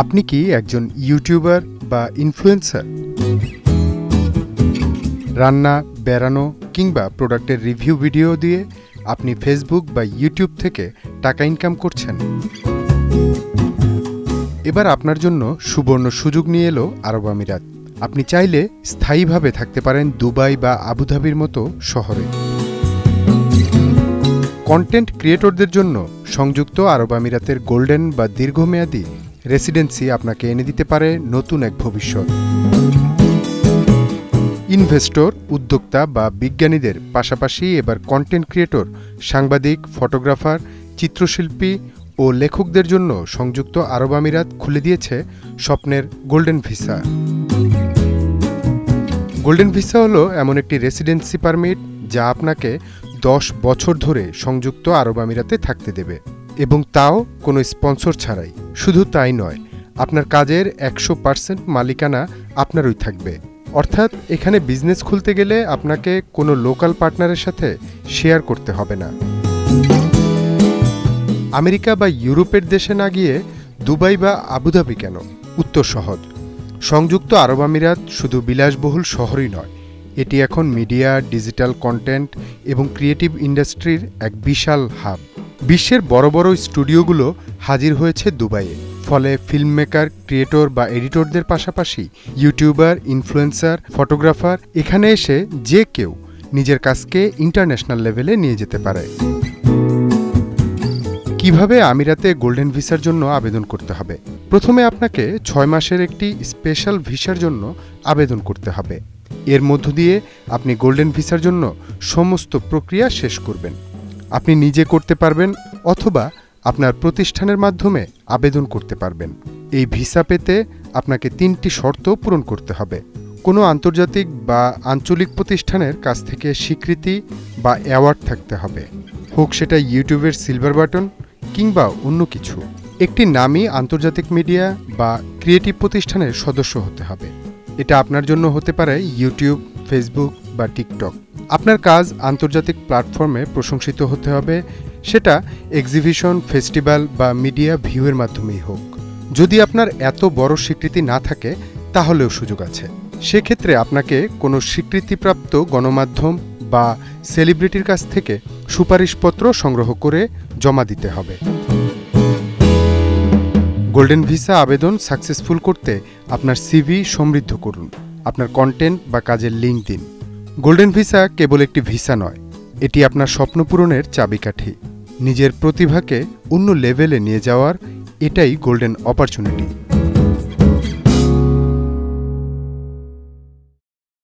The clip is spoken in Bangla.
আপনি কি একজন ইউটিউবার বা ইনফ্লুয়েন্সার? রান্না, বেড়ানো কিংবা প্রোডাক্টের রিভিউ ভিডিও দিয়ে আপনি ফেসবুক বা ইউটিউব থেকে টাকা ইনকাম করছেন? এবার আপনার জন্য সুবর্ণ সুযোগ নিয়ে এলো আরব আমিরাত। আপনি চাইলে স্থায়ীভাবে থাকতে পারেন দুবাই বা আবুধাবির মতো শহরে। কন্টেন্ট ক্রিয়েটরদের জন্য সংযুক্ত আরব আমিরাতের গোল্ডেন বা দীর্ঘমেয়াদী রেসিডেন্সি আপনাকে এনে দিতে পারে নতুন এক ভবিষ্যৎ। ইনভেস্টর, উদ্যোক্তা বা বিজ্ঞানীদের পাশাপাশি এবার কন্টেন্ট ক্রিয়েটর, সাংবাদিক, ফটোগ্রাফার, চিত্রশিল্পী ও লেখকদের জন্য সংযুক্ত আরব আমিরাত খুলে দিয়েছে স্বপ্নের গোল্ডেন ভিসা। গোল্ডেন ভিসা হলো এমন একটি রেসিডেন্সি পারমিট যা আপনাকে 10 বছর ধরে সংযুক্ত আরব আমিরাতে থাকতে দেবে, এবং তাও কোনো স্পন্সর ছাড়াই। শুধু তাই নয়, আপনার কাজের 100% মালিকানা আপনারই থাকবে। অর্থাৎ এখানে বিজনেস খুলতে গেলে আপনাকে কোনো লোকাল পার্টনারের সাথে শেয়ার করতে হবে না। আমেরিকা বা ইউরোপের দেশে না গিয়ে দুবাই বা আবুধাবি কেন? উত্তর সহজ। সংযুক্ত আরব আমিরাত শুধু বিলাসবহুল শহরই নয়, এটি এখন মিডিয়া, ডিজিটাল কন্টেন্ট এবং ক্রিয়েটিভ ইন্ডাস্ট্রির এক বিশাল হাব। বিশ্বের বড় বড় স্টুডিওগুলো হাজির হয়েছে দুবাইয়ে। ফলে ফিল্ম মেকার, ক্রিয়েটর বা এডিটরদের পাশাপাশি ইউটিউবার, ইনফ্লুয়েন্সার, ফটোগ্রাফার এখানে এসে যে কেউ নিজের কাজকে ইন্টারন্যাশনাল লেভেলে নিয়ে যেতে পারে। কিভাবে আমিরাতে গোল্ডেন ভিসার জন্য আবেদন করতে হবে? প্রথমে আপনাকে 6 মাসের একটি স্পেশাল ভিসার জন্য আবেদন করতে হবে। এর মধ্য দিয়ে আপনি গোল্ডেন ভিসার জন্য সমস্ত প্রক্রিয়া শেষ করবেন। আপনি নিজে করতে পারবেন অথবা আপনার প্রতিষ্ঠানের মাধ্যমে আবেদন করতে পারবেন। এই ভিসা পেতে আপনাকে 3টি শর্ত পূরণ করতে হবে। কোনো আন্তর্জাতিক বা আঞ্চলিক প্রতিষ্ঠানের কাছ থেকে স্বীকৃতি বা অ্যাওয়ার্ড থাকতে হবে, হোক সেটা ইউটিউবের সিলভার বাটন কিংবা অন্য কিছু। একটি নামী আন্তর্জাতিক মিডিয়া বা ক্রিয়েটিভ প্রতিষ্ঠানের সদস্য হতে হবে। এটা আপনার জন্য হতে পারে ইউটিউব, ফেসবুক বা টিকটক। আপনার কাজ আন্তর্জাতিক প্ল্যাটফর্মে প্রশংসিত হতে হবে, সেটা এক্সিবিশন, ফেস্টিভ্যাল বা মিডিয়া ভিউয়ের মাধ্যমেই হোক। যদি আপনার এত বড় স্বীকৃতি না থাকে তাহলেও সুযোগ আছে। সেক্ষেত্রে আপনাকে কোনো স্বীকৃতিপ্রাপ্ত গণমাধ্যম বা সেলিব্রিটির কাছ থেকে সুপারিশপত্র সংগ্রহ করে জমা দিতে হবে। গোল্ডেন ভিসা আবেদন সাকসেসফুল করতে আপনার সিভি সমৃদ্ধ করুন, আপনার কন্টেন্ট বা কাজের লিঙ্ক দিন। গোল্ডেন ভিসা কেবল একটি ভিসা নয়, এটি আপনার স্বপ্ন পূরণের চাবিকাঠি। নিজের প্রতিভাকে অন্য লেভেলে নিয়ে যাওয়ার এটাই গোল্ডেন অপরচুনিটি।